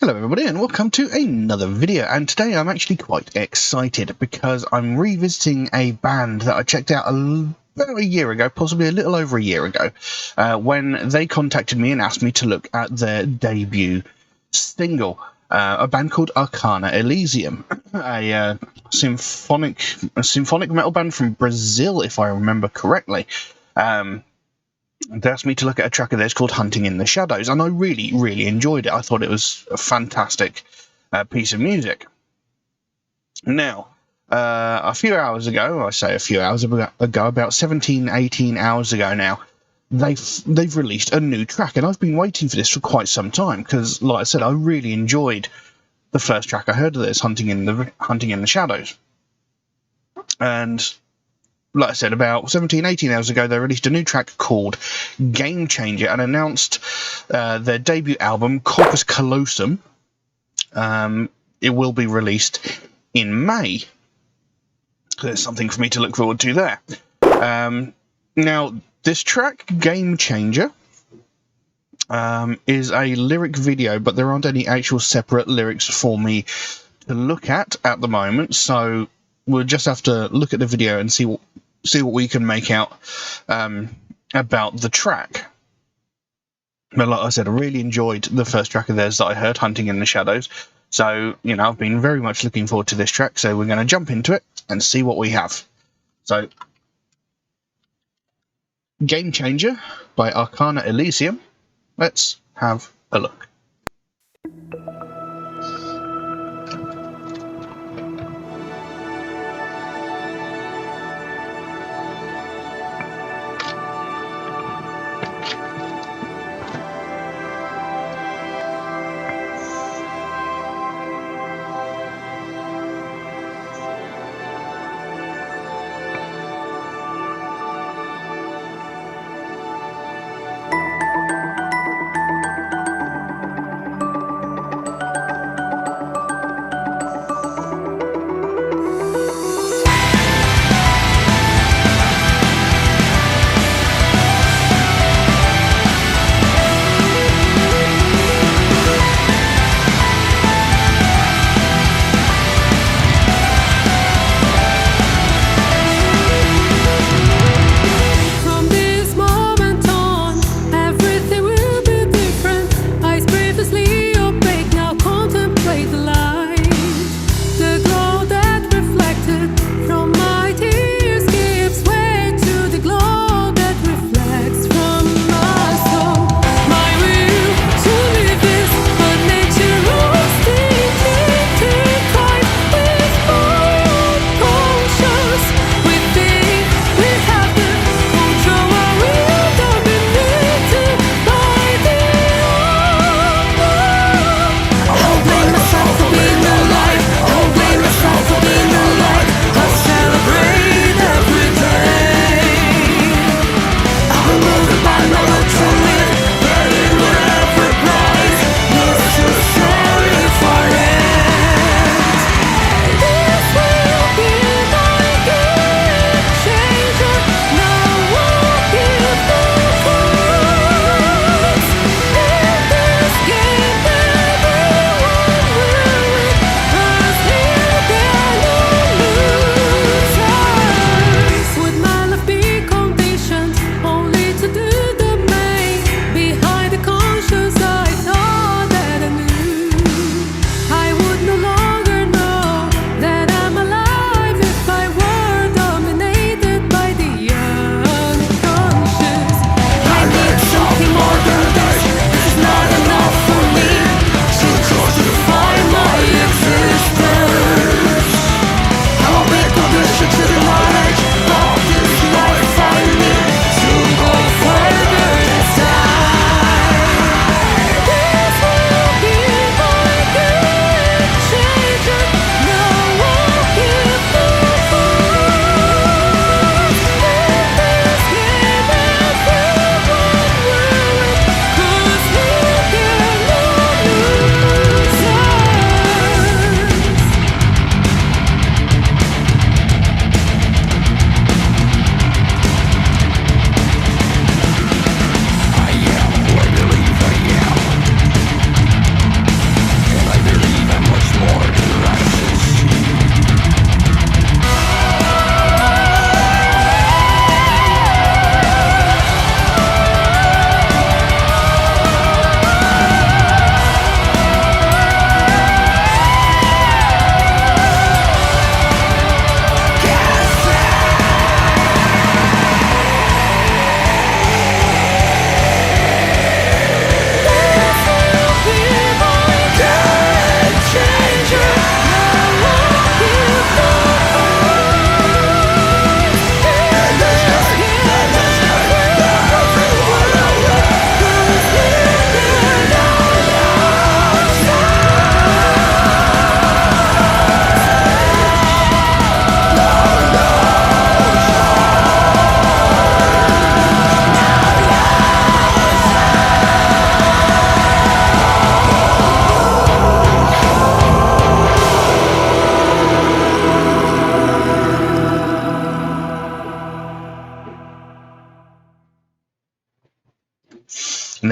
Hello everybody and welcome to another video, and today I'm actually quite excited because I'm revisiting a band that I checked out about a year ago, possibly a little over a year ago, when they contacted me and asked me to look at their debut single, a band called Arcana Elysium, a symphonic metal band from Brazil, if I remember correctly. They asked me to look at a track of theirs called Hunting in the Shadows, and I really enjoyed it. I thought it was a fantastic piece of music. Now, a few hours ago, I say a few hours ago, about 17, 18 hours ago now, they've released a new track, and I've been waiting for this for quite some time, because, like I said, I really enjoyed the first track I heard of this, Hunting in the Shadows. And like I said, about 17, 18 hours ago, they released a new track called Game Changer and announced their debut album, Corpus Callosum. It will be released in May. There's something for me to look forward to there. Now, this track, Game Changer, is a lyric video, but there aren't any actual separate lyrics for me to look at the moment, so we'll just have to look at the video and see what we can make out about the track. But like I said, I really enjoyed the first track of theirs that I heard, Hunting in the Shadows. So, I've been very much looking forward to this track, so we're going to jump into it and see what we have. So, Game Changer by Arcana Elysium. Let's have a look.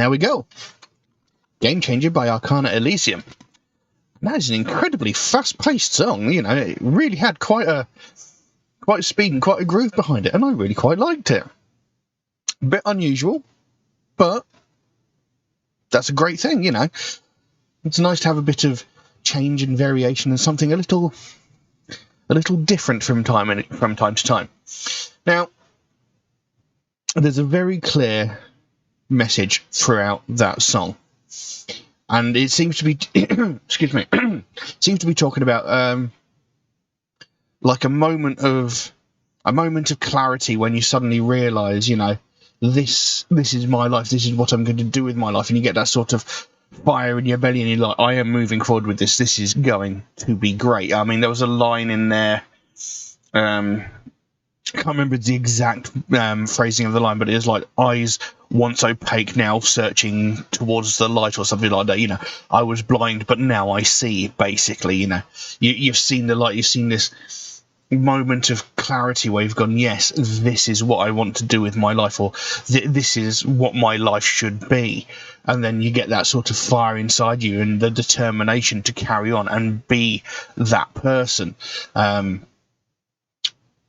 there we go. Game Changer by Arcana Elysium. That is an incredibly fast-paced song. You know, it really had quite a speed and quite a groove behind it, and I really quite liked it. A bit unusual, but that's a great thing, you know. It's nice to have a bit of change and variation and something a little different from time to time. Now, there's a very clear message throughout that song, and it seems to be excuse me seems to be talking about like a moment of clarity when you suddenly realize, you know, this is my life, this is what I'm going to do with my life, and you get that sort of fire in your belly and you're like, I am moving forward with this is going to be great. I mean, there was a line in there, I can't remember the exact phrasing of the line, but it was like, eyes once opaque, now searching towards the light, or something like that. You know, I was blind, but now I see, basically. You know, you've seen the light, you've seen this moment of clarity where you've gone, yes, this is what I want to do with my life, or this is what my life should be. And then you get that sort of fire inside you and the determination to carry on and be that person.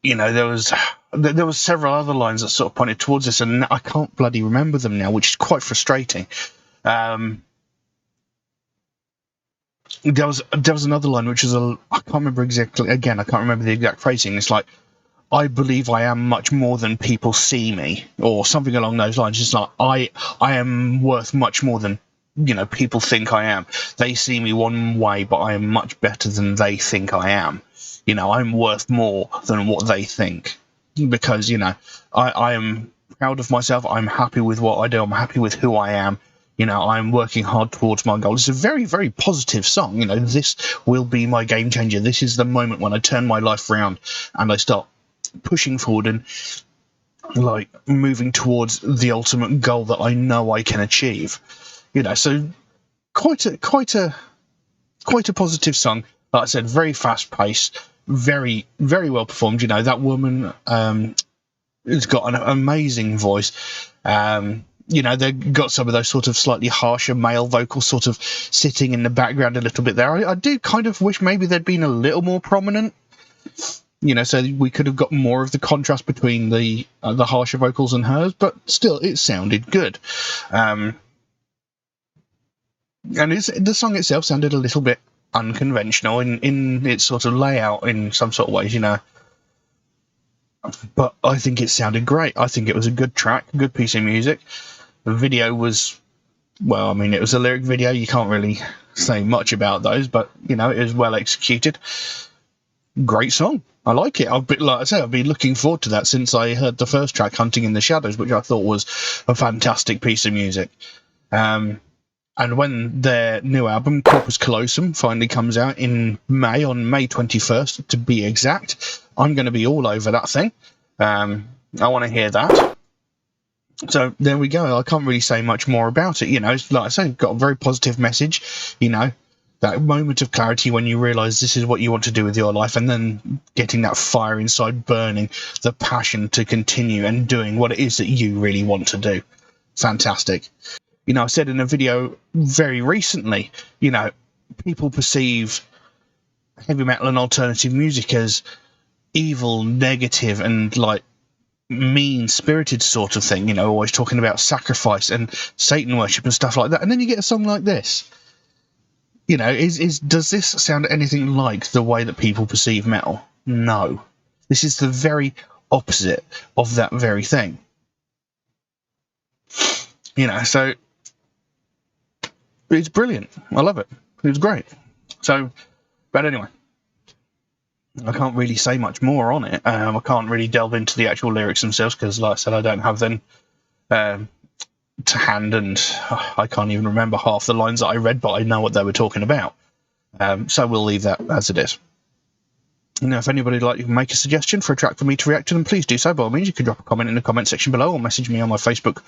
You know, there was several other lines that sort of pointed towards this, and I can't bloody remember them now, which is quite frustrating. There was another line which is I can't remember exactly. Again, I can't remember the exact phrasing. It's like, I believe I am much more than people see me, or something along those lines. It's like, I am worth much more than, you know, people think I am. They see me one way, but I am much better than they think I am. You know, I'm worth more than what they think, because, you know, I am proud of myself. I'm happy with what I do. I'm happy with who I am. You know, I'm working hard towards my goal. It's a very, very positive song. You know, this will be my game changer. This is the moment when I turn my life around and I start pushing forward and, like, moving towards the ultimate goal that I know I can achieve. You know, so quite a positive song. Like I said, very fast paced, very, very well performed. You know, that woman has got an amazing voice. You know, they've got some of those sort of slightly harsher male vocals sort of sitting in the background a little bit there. I do kind of wish maybe they'd been a little more prominent. You know, so we could have got more of the contrast between the harsher vocals and hers, but still, it sounded good. And the song itself sounded a little bit unconventional in its sort of layout in some sort of ways, you know. But I think it sounded great. I think it was a good track, a good piece of music. The video was, well, I mean, it was a lyric video. You can't really say much about those, but, you know, it was well executed. Great song. I like it. Like I said, I've been looking forward to that since I heard the first track, Hunting in the Shadows, which I thought was a fantastic piece of music. And when their new album, Corpus Callosum, finally comes out in May, on May 21st, to be exact, I'm going to be all over that thing. I want to hear that. So there we go. I can't really say much more about it. You know, like I said, got a very positive message. You know, that moment of clarity when you realise this is what you want to do with your life, and then getting that fire inside burning, the passion to continue and doing what it is that you really want to do. Fantastic. You know, I said in a video very recently, you know, people perceive heavy metal and alternative music as evil, negative, and like mean-spirited sort of thing, you know, always talking about sacrifice and Satan worship and stuff like that. And then you get a song like this. You know, does this sound anything like the way that people perceive metal? No. This is the very opposite of that very thing. You know, so it's brilliant. I love it. It was great. So, but anyway, I can't really say much more on it. I can't really delve into the actual lyrics themselves because, like I said, I don't have them to hand, and I can't even remember half the lines that I read, but I know what they were talking about. So we'll leave that as it is. Now, if anybody would like to make a suggestion for a track for me to react to, then please do so. By all means, you can drop a comment in the comment section below, or message me on my Facebook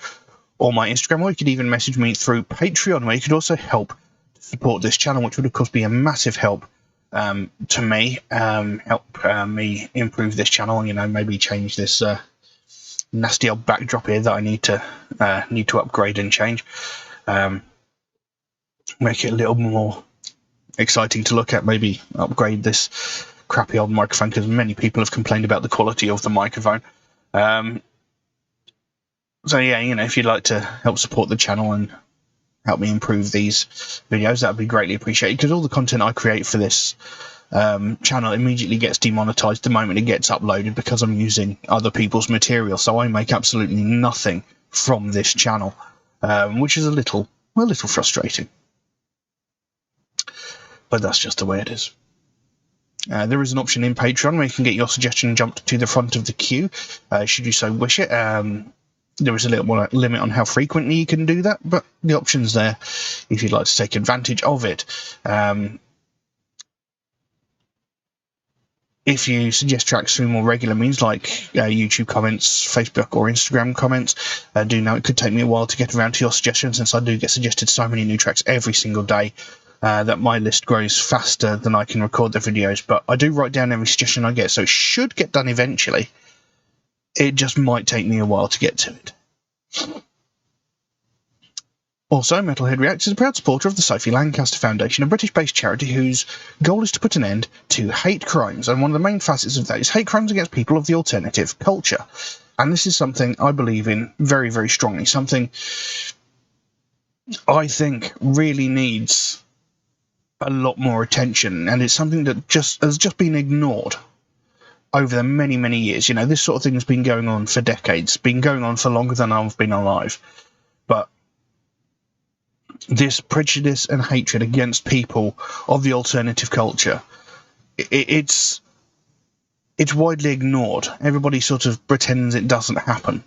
or my Instagram, or you could even message me through Patreon, where you could also help to support this channel, which would, of course, be a massive help to me, help me improve this channel, and, you know, maybe change this nasty old backdrop here that I need to upgrade and change. Make it a little more exciting to look at. Maybe upgrade this crappy old microphone, because many people have complained about the quality of the microphone. So yeah, if you'd like to help support the channel and help me improve these videos, that would be greatly appreciated, because all the content I create for this channel immediately gets demonetized the moment it gets uploaded, because I'm using other people's material, so I make absolutely nothing from this channel, which is a little frustrating, but that's just the way it is. There is an option in Patreon where you can get your suggestion jumped to the front of the queue, should you so wish it. There is a little more limit on how frequently you can do that, but the option's there if you'd like to take advantage of it. If you suggest tracks through more regular means, like YouTube comments, Facebook or Instagram comments, do know it could take me a while to get around to your suggestions, since I do get suggested so many new tracks every single day that my list grows faster than I can record the videos. But I do write down every suggestion I get, so it should get done eventually. It just might take me a while to get to it. Also, MetalHead Reacts is a proud supporter of the Sophie Lancaster Foundation, a British-based charity whose goal is to put an end to hate crimes, and one of the main facets of that is hate crimes against people of the alternative culture. And this is something I believe in very, very strongly, something I think really needs a lot more attention, and it's something that has just been ignored over the many, many years. This sort of thing has been going on for decades, been going on for longer than I've been alive. But this prejudice and hatred against people of the alternative culture, it's widely ignored. Everybody sort of pretends it doesn't happen.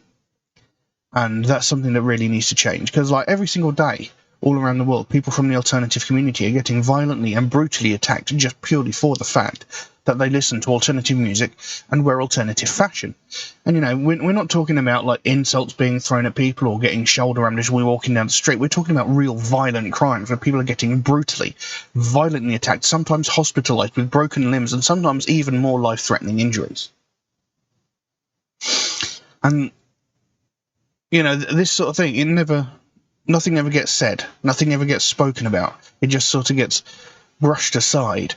And that's something that really needs to change, because like every single day, all around the world, people from the alternative community are getting violently and brutally attacked just purely for the fact that they listen to alternative music and wear alternative fashion. And we're not talking about like insults being thrown at people or getting shoulder rammed as we're walking down the street. We're talking about real violent crimes where people are getting brutally, violently attacked, sometimes hospitalized with broken limbs, and sometimes even more life-threatening injuries. And this sort of thing, nothing ever gets said, nothing ever gets spoken about. It just sort of gets brushed aside.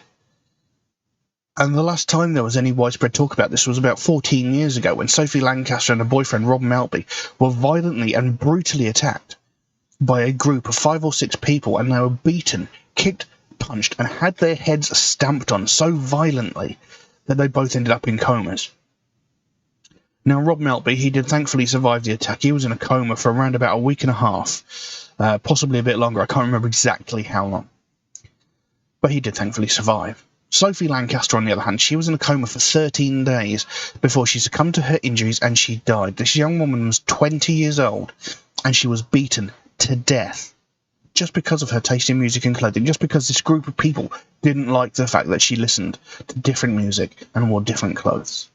And the last time there was any widespread talk about this was about 14 years ago, when Sophie Lancaster and her boyfriend Rob Maltby were violently and brutally attacked by a group of 5 or 6 people, and they were beaten, kicked, punched, and had their heads stamped on so violently that they both ended up in comas. Now, Rob Maltby, he did thankfully survive the attack. He was in a coma for around about a week and a half, possibly a bit longer. I can't remember exactly how long. But he did thankfully survive. Sophie Lancaster, on the other hand, she was in a coma for 13 days before she succumbed to her injuries and she died. This young woman was 20 years old, and she was beaten to death just because of her taste in music and clothing, just because this group of people didn't like the fact that she listened to different music and wore different clothes.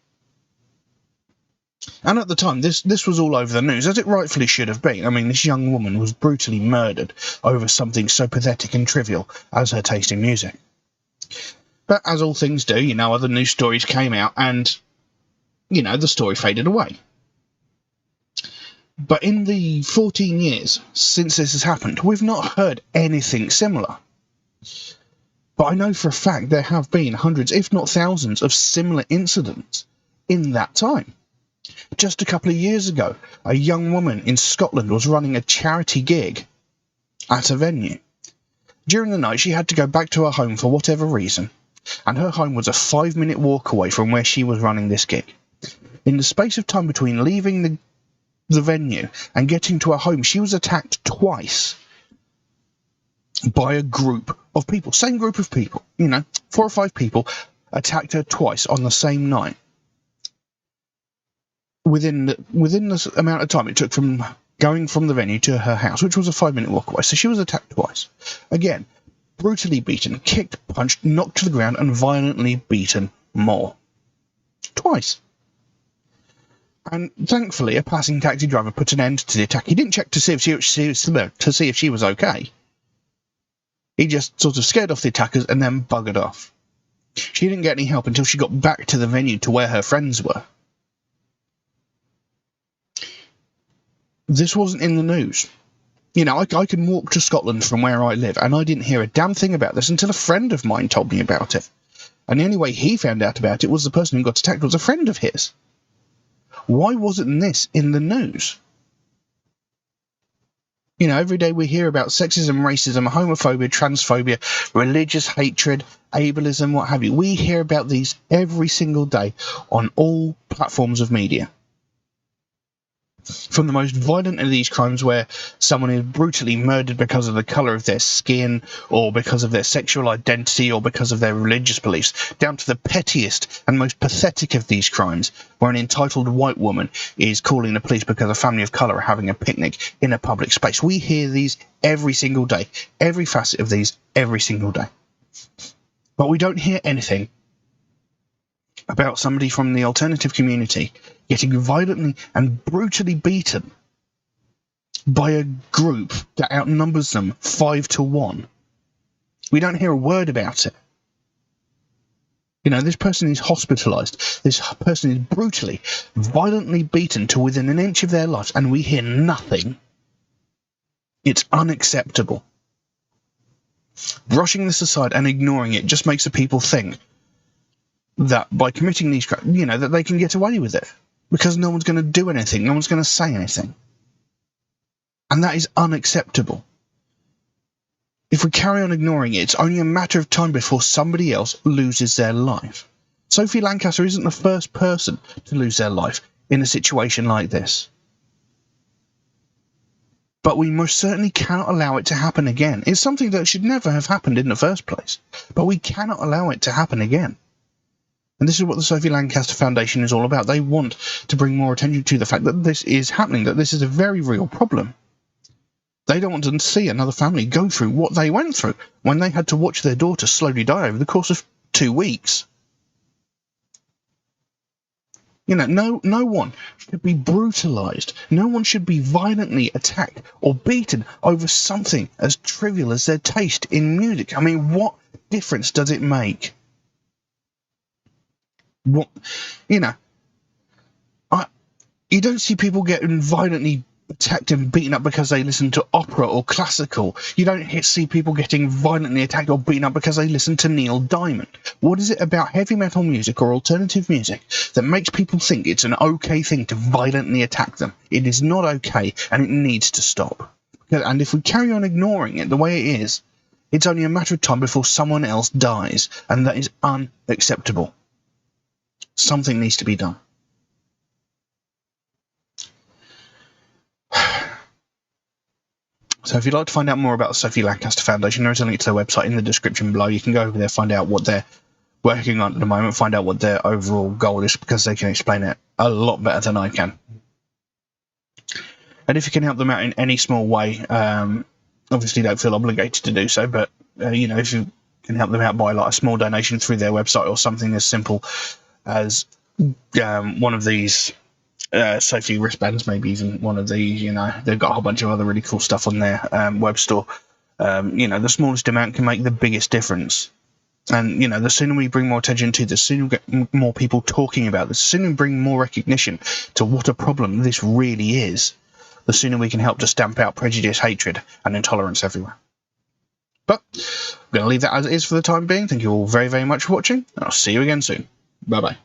And at the time, this was all over the news, as it rightfully should have been. I mean, this young woman was brutally murdered over something so pathetic and trivial as her taste in music. But as all things do, other news stories came out, and, the story faded away. But in the 14 years since this has happened, we've not heard anything similar. But I know for a fact there have been hundreds, if not thousands, of similar incidents in that time. Just a couple of years ago, a young woman in Scotland was running a charity gig at a venue. During the night, she had to go back to her home for whatever reason, and her home was a 5-minute walk away from where she was running this gig. In the space of time between leaving the venue and getting to her home, she was attacked twice by a group of people. Same group of people, 4 or 5 people attacked her twice on the same night. Within the amount of time it took from going from the venue to her house, which was a 5-minute walk away. So she was attacked twice. Again, brutally beaten, kicked, punched, knocked to the ground, and violently beaten more. Twice. And thankfully, a passing taxi driver put an end to the attack. He didn't check to see if she was okay. He just sort of scared off the attackers and then buggered off. She didn't get any help until she got back to the venue to where her friends were. this wasn't in the news. You know, I can walk to Scotland from where I live, and I didn't hear a damn thing about this until a friend of mine told me about it. And the only way he found out about it was the person who got attacked was a friend of his. Why wasn't this in the news? You know, every day we hear about sexism, racism, homophobia, transphobia, religious hatred, ableism, what have you. We hear about these every single day on all platforms of media. From the most violent of these crimes, where someone is brutally murdered because of the colour of their skin, or because of their sexual identity, or because of their religious beliefs, down to the pettiest and most pathetic of these crimes, where an entitled white woman is calling the police because a family of colour are having a picnic in a public space. We hear these every single day, every facet of these every single day. But we don't hear anything about somebody from the alternative community getting violently and brutally beaten by a group that outnumbers them 5-1. We don't hear a word about it. You know, this person is hospitalised. This person is brutally, violently beaten to within an inch of their life, and we hear nothing. It's unacceptable. Brushing this aside and ignoring it just makes the people think that by committing these crimes, you know, that they can get away with it because no one's going to do anything, no one's going to say anything. And that is unacceptable. If we carry on ignoring it, it's only a matter of time before somebody else loses their life. Sophie Lancaster isn't the first person to lose their life in a situation like this. But we most certainly cannot allow it to happen again. It's something that should never have happened in the first place. But we cannot allow it to happen again. And this is what the Sophie Lancaster Foundation is all about. They want to bring more attention to the fact that this is happening, that this is a very real problem. They don't want to see another family go through what they went through when they had to watch their daughter slowly die over the course of 2 weeks. You know, no one should be brutalised. No one should be violently attacked or beaten over something as trivial as their taste in music. I mean, what difference does it make? What, you know, you don't see people getting violently attacked and beaten up because they listen to opera or classical. You don't see people getting violently attacked or beaten up because they listen to Neil Diamond. What is it about heavy metal music or alternative music that makes people think it's an okay thing to violently attack them? It is not okay, and it needs to stop. And if we carry on ignoring it the way it is, it's only a matter of time before someone else dies, and that is unacceptable. Something needs to be done. So if you'd like to find out more about the Sophie Lancaster Foundation, there is a link to their website in the description below. You can go over there, find out what they're working on at the moment, find out what their overall goal is, because they can explain it a lot better than I can. And if you can help them out in any small way, obviously don't feel obligated to do so, but you know, if you can help them out by like a small donation through their website or something as simple as one of these Sophie wristbands, maybe even one of these, you know, they've got a whole bunch of other really cool stuff on their web store. You know, the smallest amount can make the biggest difference. And, you know, the sooner we bring more attention to this, the sooner we get more people talking about this, the sooner we bring more recognition to what a problem this really is, the sooner we can help to stamp out prejudice, hatred, and intolerance everywhere. But I'm going to leave that as it is for the time being. Thank you all very, very much for watching, and I'll see you again soon. Bye-bye.